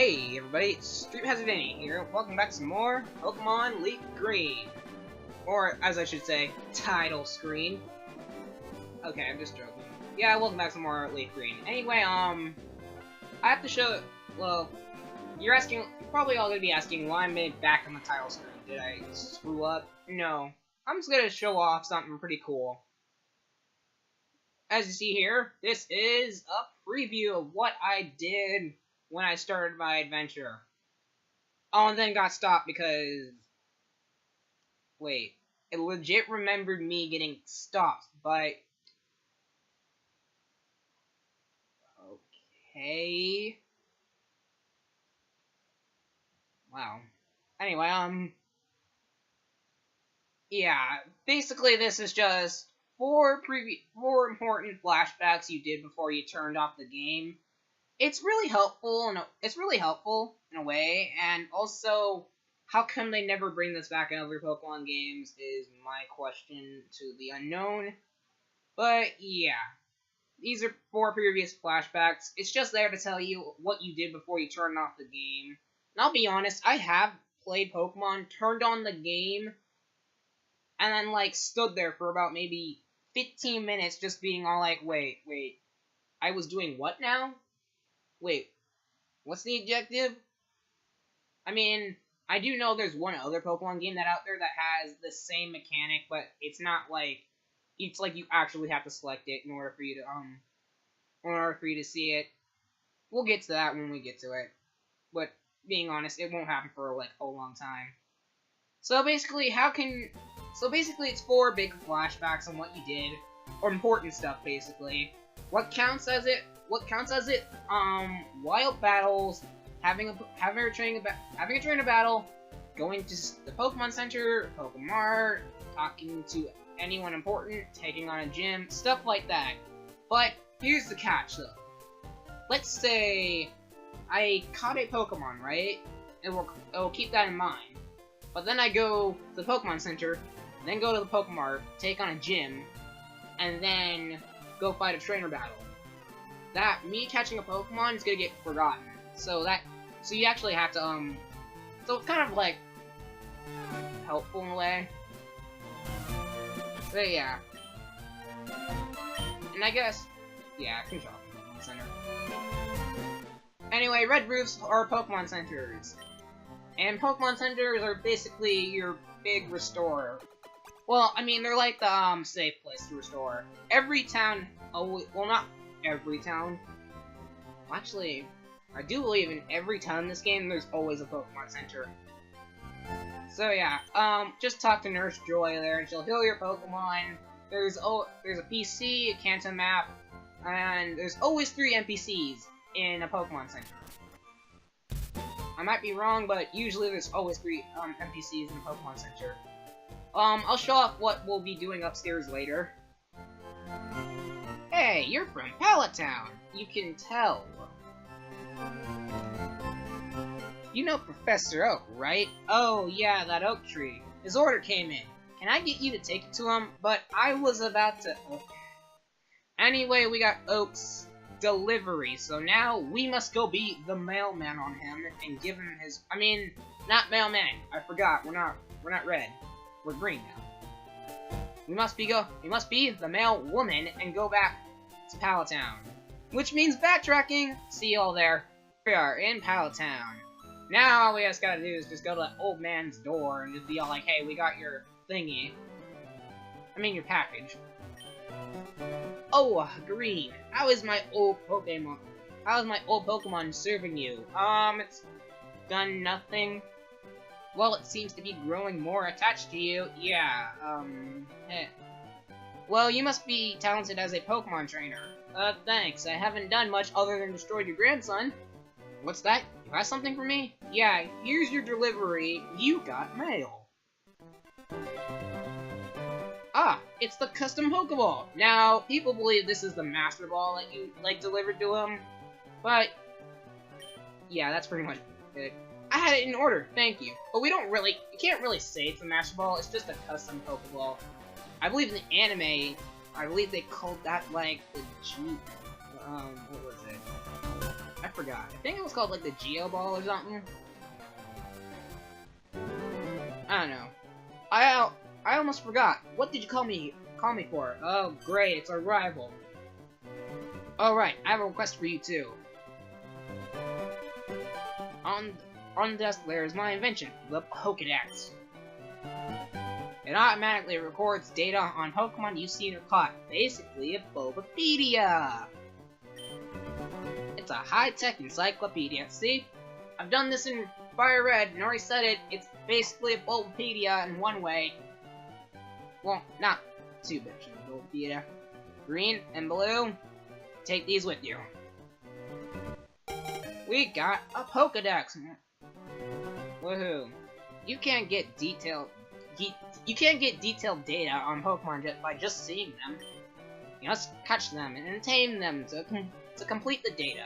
Hey everybody, it's Street Hazard Danny here. Welcome back to some more Pokemon Leaf Green. Or, as I should say, title screen. Okay, I'm just joking. Yeah, welcome back to some more Leaf Green. Anyway, I have to show, well, you're probably all gonna be asking why I'm back on the title screen. Did I screw up? No. I'm just gonna show off something pretty cool. As you see here, this is a preview of what I did when I started my adventure. Oh, and then got stopped because... Wait. It legit remembered me getting stopped, but... Okay... Wow. Anyway, yeah, basically this is just four important flashbacks you did before you turned off the game. It's really helpful in a way, and also, how come they never bring this back in other Pokemon games is my question to the unknown. But yeah, these are four previous flashbacks. It's just there to tell you what you did before you turned off the game. And I'll be honest, I have played Pokemon, turned on the game, and then like stood there for about maybe 15 minutes just being all like, wait, I was doing what now? Wait, what's the objective? I mean, I do know there's one other Pokemon game out there that has the same mechanic, but it's not like, it's like you actually have to select it in order for you to see it. We'll get to that when we get to it. But being honest, it won't happen for like a long time. So basically, it's four big flashbacks on what you did, or important stuff basically. What counts as it? Wild battles, having a trainer battle, going to the Pokemon Center, Pokemart, talking to anyone important, taking on a gym, stuff like that. But here's the catch, though. Let's say I caught a Pokemon, right? It will keep that in mind. But then I go to the Pokemon Center, then go to the Pokemart, take on a gym, and then go fight a trainer battle. That me catching a Pokemon is gonna get forgotten. So you actually have to so it's kind of like helpful in a way. But yeah. And I guess control Pokemon Center. Anyway, red roofs are Pokemon centers. And Pokemon centers are basically your big restorer. Well, I mean, they're like the safe place to restore. Every town, well, not every town. Actually, I do believe in every town in this game, there's always a Pokemon Center. So yeah, just talk to Nurse Joy there, and she'll heal your Pokemon. There's a PC, a Kanto map, and there's always 3 NPCs in a Pokemon Center. I might be wrong, but usually there's always 3 NPCs in a Pokemon Center. I'll show off what we'll be doing upstairs later. Hey, you're from Pallet Town. You can tell. You know Professor Oak, right? Oh, yeah, that oak tree. His order came in. Can I get you to take it to him? But I was about to... Anyway, we got Oak's delivery, so now we must go be the mailman on him and give him his... I mean, not mailman. I forgot. We're not red. We're green now. We must be the mail woman and go back to Pallet Town. Which means backtracking. See y'all there. We are in Pallet Town. Now all we just gotta do is just go to that old man's door and just be all like, hey, we got your thingy. I mean your package. Oh, Green. How is my old Pokemon? How is my old Pokemon serving you? It's done nothing. Well, it seems to be growing more attached to you. Yeah, Well, you must be talented as a Pokemon trainer. Thanks. I haven't done much other than destroyed your grandson. What's that? You have something for me? Yeah, here's your delivery. You got mail. Ah, it's the custom Pokeball. Now, people believe this is the Master Ball that you, delivered to him. But, yeah, that's pretty much it. I had it in order, thank you. But you can't really say it's a Master Ball, it's just a custom Pokeball. I believe in the anime, I believe they called that, the G... what was it? I forgot. I think it was called, like, the Geo Ball or something. I don't know. I almost forgot. What did you call me for? Oh, great, it's our rival. Alright, I have a request for you, too. On the desk there is my invention, the pokdex. It automatically records data on Pokemon you've seen or caught. Basically, a Bulbapedia. It's a high-tech encyclopedia. See? I've done this in Fire Red and already said it. It's basically a Bulbapedia in one way. Well, not too much of a Bulbapedia. Green and blue, take these with you. We got a Pokedex. Woohoo! You can't get detailed data on Pokemon just by just seeing them. You must catch them and tame them to complete the data.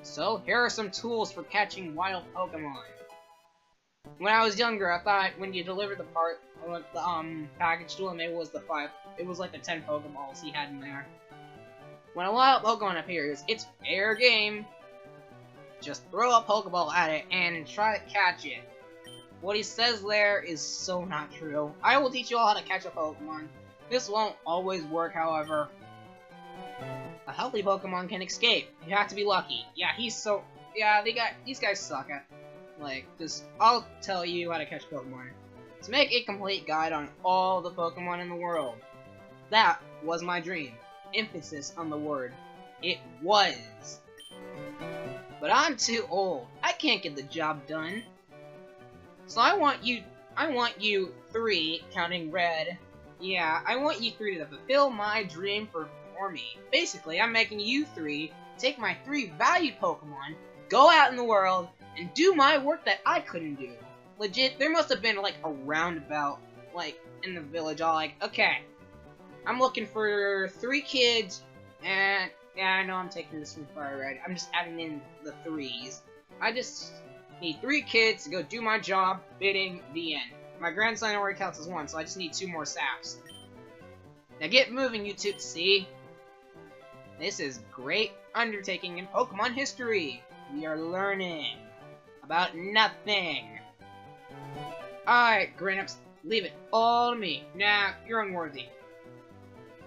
So here are some tools for catching wild Pokemon. When I was younger, I thought when you delivered the package to him, it was like the 10 Pokeballs he had in there. When a wild Pokemon appears, it's fair game. Just throw a Pokeball at it and try to catch it. What he says there is so not true. I will teach you all how to catch a Pokemon. This won't always work, however. A healthy Pokemon can escape. You have to be lucky. Yeah, these guys suck at, I'll tell you how to catch Pokemon. To make a complete guide on all the Pokemon in the world. That was my dream. Emphasis on the word. It was. But I'm too old. I can't get the job done. So I want you three, counting Red. Yeah, I want you three to fulfill my dream for me. Basically, I'm making you three take my 3 valued Pokemon, go out in the world, and do my work that I couldn't do. Legit, there must have been like a roundabout, in the village, all okay, I'm looking for 3 kids, and yeah, I know I'm taking this from Fire Red. I'm just adding in the 3s. I just need 3 kids to go do my job, bidding, the end. My grandson already counts as 1, so I just need 2 more saps. Now get moving, you two, see? This is great undertaking in Pokemon history. We are learning about nothing. Alright, grown-ups, leave it all to me. Nah, you're unworthy.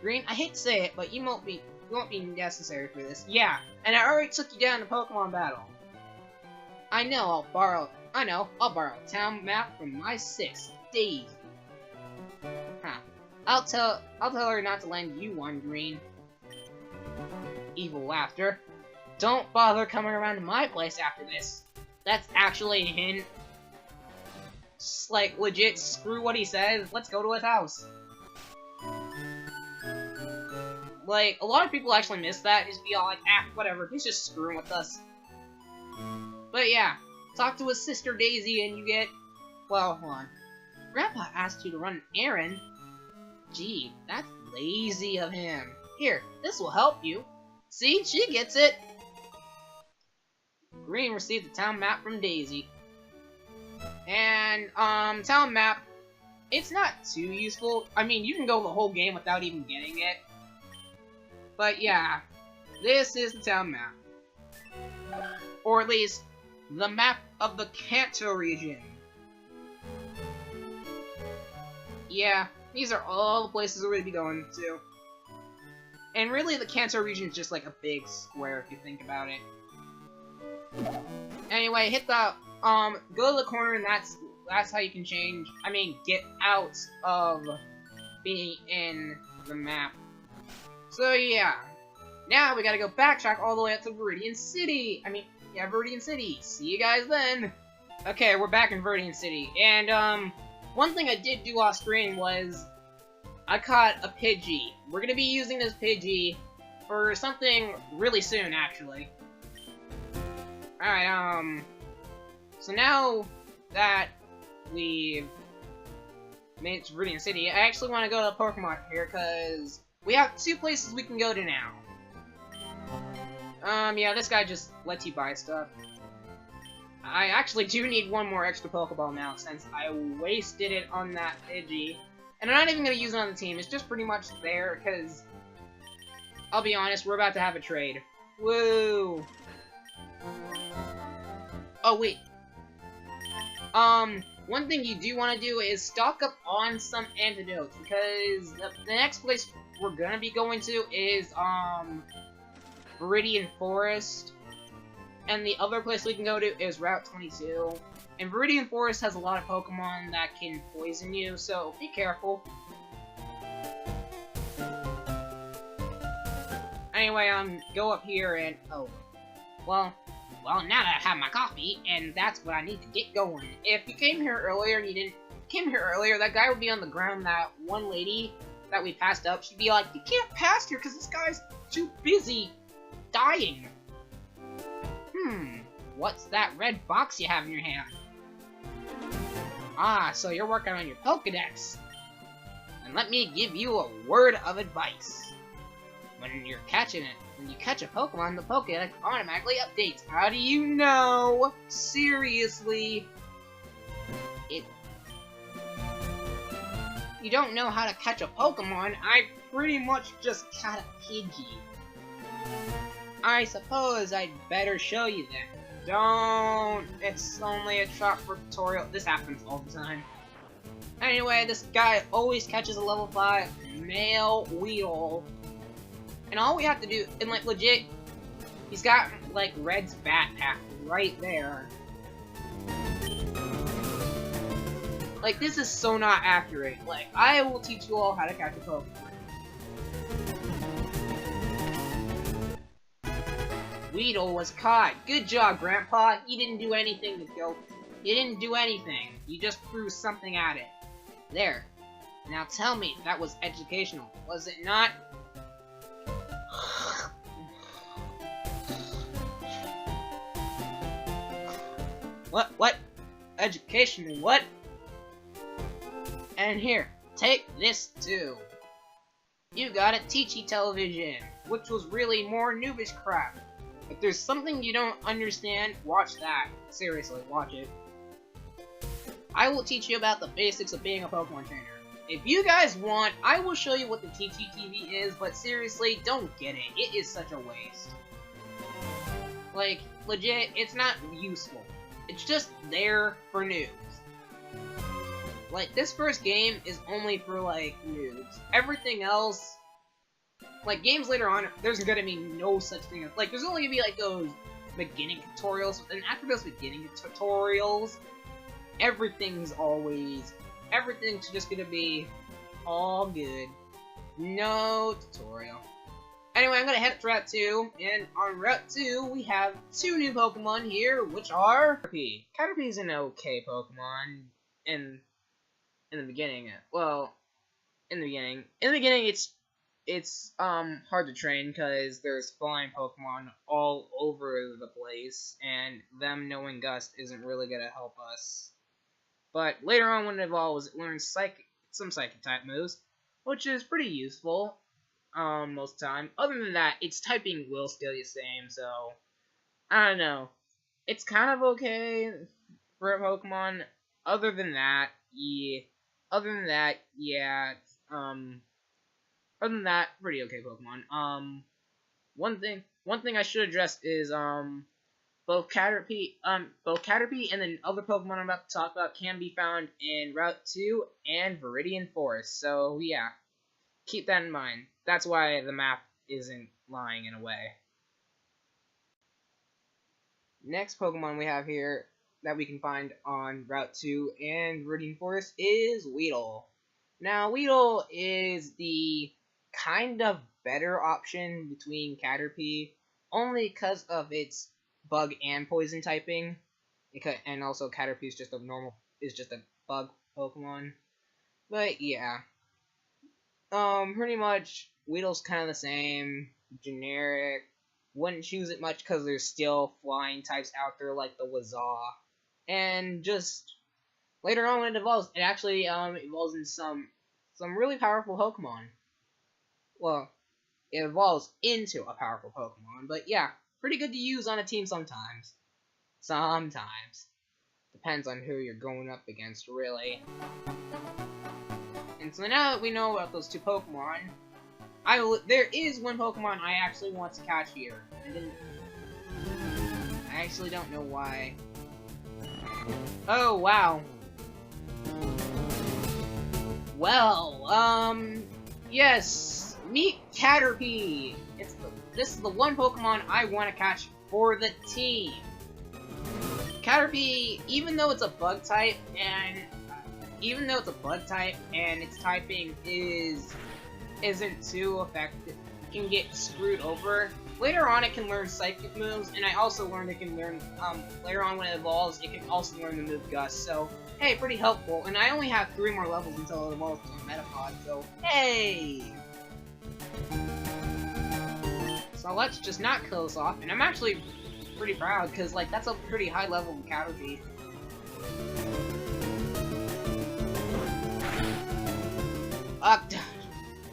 Green, I hate to say it, but you won't be necessary for this. Yeah, and I already took you down to Pokemon battle. I'll borrow a town map from my sis, Daisy. Huh. I'll tell her not to lend you one, Green. Evil laughter. Don't bother coming around to my place after this. That's actually a hint. Just legit, screw what he says. Let's go to his house. A lot of people actually miss that. Just be all whatever. He's just screwing with us. But yeah, talk to his sister Daisy and you get... Well, hold on. Grandpa asked you to run an errand? Gee, that's lazy of him. Here, this will help you. See, she gets it. Green received the town map from Daisy. And, town map, it's not too useful. I mean, you can go the whole game without even getting it. But yeah, this is the town map. Or at least, the map of the Kanto region. Yeah, these are all the places we're going to be going to. And really, the Kanto region is just like a big square if you think about it. Anyway, hit the, go to the corner and that's how you can change, get out of being in the map. So yeah, now we gotta go backtrack all the way up to Viridian City. Viridian City. See you guys then. Okay, we're back in Viridian City, and one thing I did do off screen was I caught a Pidgey. We're gonna be using this Pidgey for something really soon, actually. Alright, so now that we've made it to Viridian City, I actually want to go to the Pokemon here, because we have 2 places we can go to now. Yeah, this guy just lets you buy stuff. I actually do need 1 more extra Pokeball now, since I wasted it on that Pidgey. And I'm not even going to use it on the team, it's just pretty much there, because, I'll be honest, we're about to have a trade. Woo! Oh, wait. One thing you do want to do is stock up on some antidotes, because the next place we're gonna be going to is, Viridian Forest. And the other place we can go to is Route 22. And Viridian Forest has a lot of Pokemon that can poison you, so be careful. Anyway, go up here and, oh, well, now that I have my coffee, and that's what I need to get going. If you came here earlier and you didn't came here earlier, that guy would be on the ground. That one lady that we passed up, she'd be like, "You can't pass here because this guy's too busy dying." What's that red box you have in your hand? Ah, so you're working on your Pokedex. And let me give you a word of advice. When you catch a Pokemon, the Pokedex automatically updates. How do you know? Seriously. You don't know how to catch a Pokemon, I pretty much just caught a Pidgey. I suppose I'd better show you then. Don't! It's only a shot for tutorial. This happens all the time. Anyway, this guy always catches a level 5 male Weedle. And all we have to do, and like legit, he's got like Red's backpack right there. Like, this is so not accurate. Like, I will teach you all how to catch a Pokemon. Weedle was caught. Good job, Grandpa. You didn't do anything to go. You didn't do anything. You just threw something at it. There. Now tell me, that was educational, was it not? What? Educational what? And here, take this too. You got a Teachy television, which was really more noobish crap. If there's something you don't understand, watch that. Seriously, watch it. I will teach you about the basics of being a Pokemon trainer. If you guys want, I will show you what the Teachy TV is, but seriously, don't get it. It is such a waste. Like, legit, it's not useful. It's just there for noobs. Like, this first game is only for, like, noobs. Everything else, like, games later on, there's gonna be no such thing as, like, there's only gonna be, like, those beginning tutorials, and after those beginning tutorials, everything's just gonna be all good. No tutorial. Anyway, I'm gonna head up to Route 2, and on Route 2, we have 2 new Pokemon here, which are Caterpie. Caterpie's an okay Pokemon in the beginning. Well, in the beginning, it's hard to train because there's flying Pokemon all over the place, and them knowing Gust isn't really gonna help us. But later on, when it evolves, it learns some Psychic type moves, which is pretty useful. Most of the time. Other than that, its typing will stay the same, so I don't know. It's kind of okay for a Pokemon. Other than that, pretty okay Pokemon. One thing I should address is both Caterpie and then other Pokemon I'm about to talk about can be found in Route 2 and Viridian Forest. So yeah, keep that in mind. That's why the map isn't lying in a way. Next Pokemon we have here that we can find on Route 2 and Viridian Forest is Weedle. Now, Weedle is the kind of better option between Caterpie, only because of its bug and poison typing, and also Caterpie is just a bug Pokemon. But yeah, pretty much Weedle's kind of the same, generic. Wouldn't choose it much because there's still flying types out there like the Wazaa. And just later on when it evolves, it actually evolves in some really powerful Pokemon. Well, it evolves into a powerful Pokemon, but yeah, pretty good to use on a team sometimes. Sometimes. Depends on who you're going up against, really. And so now that we know about those 2 Pokemon, there is one Pokemon I actually want to catch here. I actually don't know why. Oh, wow. Well, yes, meet Caterpie. This is the one Pokemon I want to catch for the team. Caterpie, even though it's a bug type, and its typing isn't too effective, can get screwed over. Later on, it can learn psychic moves, and I also learned it can learn, later on when it evolves, it can also learn the move Gust, so, hey, pretty helpful, and I only have 3 more levels until it evolves to a Metapod, so, hey! So let's just not kill this off, and I'm actually pretty proud, because, like, that's a pretty high level of Caterpie.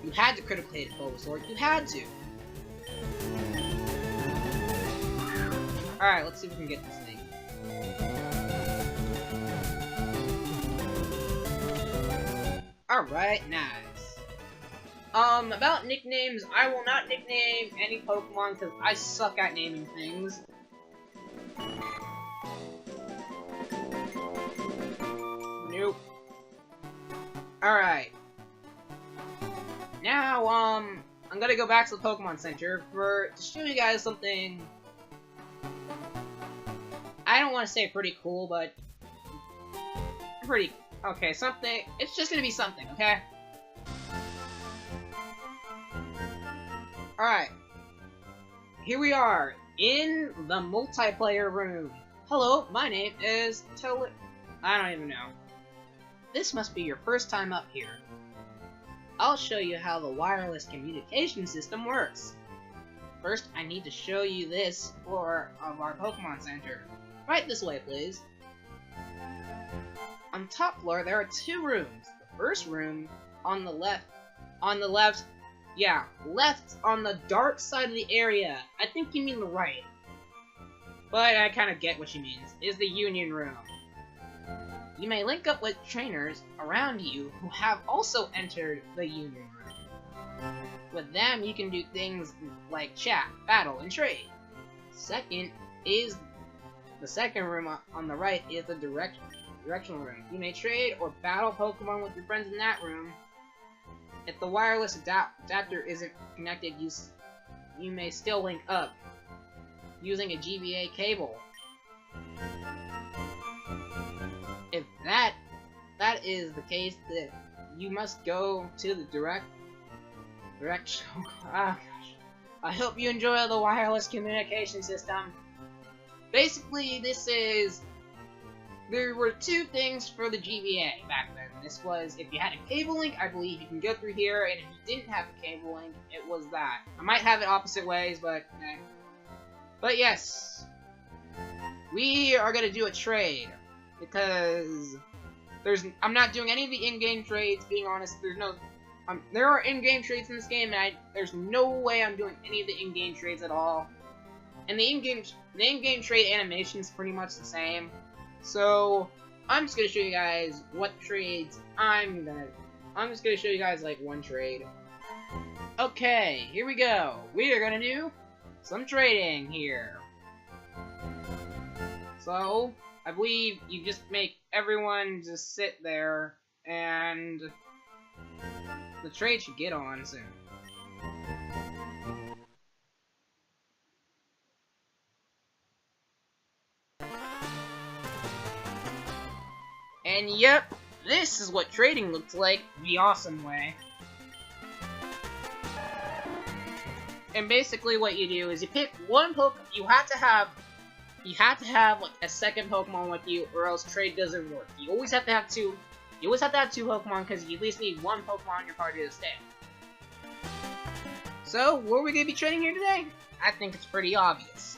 You had to critically hit Bulbasaur, you had to! Alright, let's see if we can get this thing. Alright, nice. About nicknames, I will not nickname any Pokemon because I suck at naming things. Nope. Alright. Now, I'm gonna go back to the Pokemon Center to show you guys something. I don't want to say pretty cool, but okay, something. It's just gonna be something, okay? Alright. Here we are, in the multiplayer room. Hello, my name is I don't even know. This must be your first time up here. I'll show you how the wireless communication system works. First, I need to show you this floor of our Pokemon Center. Right this way, please. On top floor, there are 2 rooms. The first room, on the left, left on the dark side of the area. I think you mean the right. But I kind of get what she means, is the Union Room. You may link up with trainers around you who have also entered the Union Room. With them, you can do things like chat, battle, and trade. The second room on the right is the directional room. You may trade or battle Pokemon with your friends in that room. If the wireless adapter isn't connected, you may still link up using a GBA cable. If that is the case, then you must go to the direction. Oh gosh. I hope you enjoy the wireless communication system. Basically, there were 2 things for the GBA back then. This was, if you had a cable link, I believe you can go through here, and if you didn't have a cable link, it was that. I might have it opposite ways, but eh. But yes, we are gonna do a trade, because I'm not doing any of the in-game trades, being honest. There are in-game trades in this game, and there's no way I'm doing any of the in-game trades at all. And the in-game trade animation is pretty much the same. So I'm just gonna show you guys what trades I'm just gonna show you guys like one trade. Okay, here we go. We are gonna do some trading here. So I believe you just make everyone just sit there, and the trade should get on soon. And yep, this is what trading looks like the awesome way. And basically what you do is you pick one Pokemon. You have to have like a second Pokemon with you, or else trade doesn't work. You always have to have 2. You always have to have 2 Pokemon, because you at least need 1 Pokemon in your party to stay. So, what are we going to be trading here today? I think it's pretty obvious.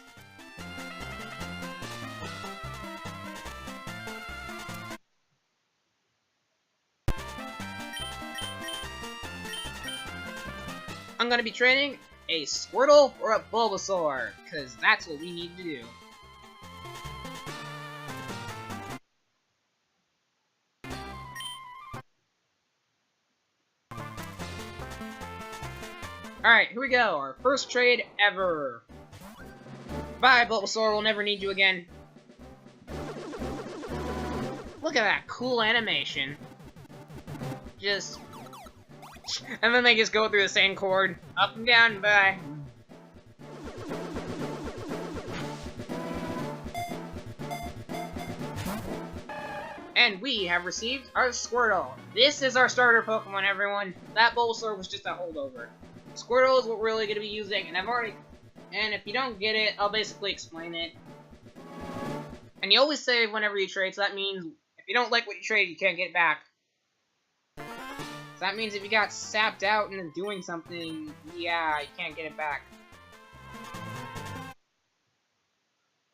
I'm going to be trading a Squirtle or a Bulbasaur, because that's what we need to do. Alright, here we go, our first trade ever. Bye, Bulbasaur, we'll never need you again. Look at that cool animation. Just... And then they just go through the same chord. Up and down, bye. And we have received our Squirtle. This is our starter Pokemon, everyone. That Bulbasaur was just a holdover. Squirtle is what we're really going to be using, and and if you don't get it, I'll basically explain it. And you always save whenever you trade, so that means if you don't like what you trade, you can't get it back. So that means if you got sapped out and then doing something, yeah, you can't get it back.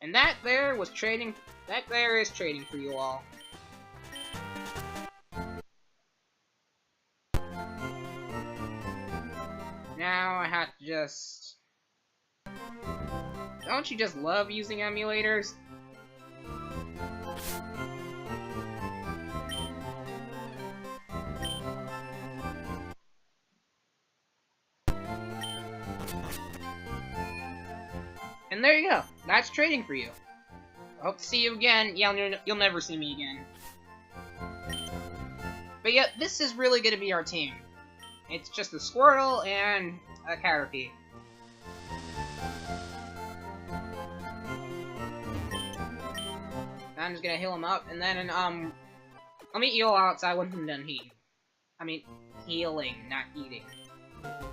And that there was trading. That there is trading for you all. Now I have to just... Don't you just love using emulators? And there you go. That's trading for you. I hope to see you again. Yeah, you'll never see me again. But yeah, this is really going to be our team. It's just a Squirtle and a Caterpie. I'm just gonna heal him up, and then, I'll meet you all outside once I'm done heating. I mean, healing, not eating.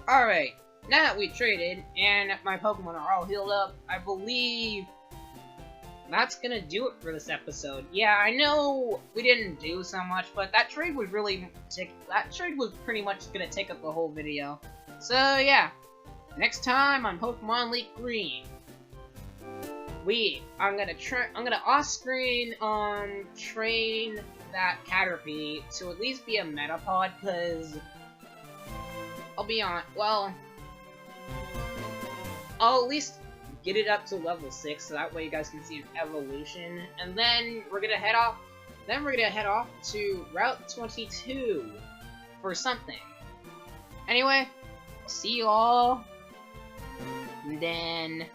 Alright, now that we've traded, and my Pokemon are all healed up, I believe that's gonna do it for this episode. Yeah, I know we didn't do so much, but that trade was pretty much gonna take up the whole video. So yeah, next time on Pokemon Leaf Green, I'm gonna off-screen train that Caterpie to at least be a Metapod, cause I'll at least get it up to level 6, so that way you guys can see an evolution. And then we're gonna head off. To Route 22 for something. Anyway, see you all then.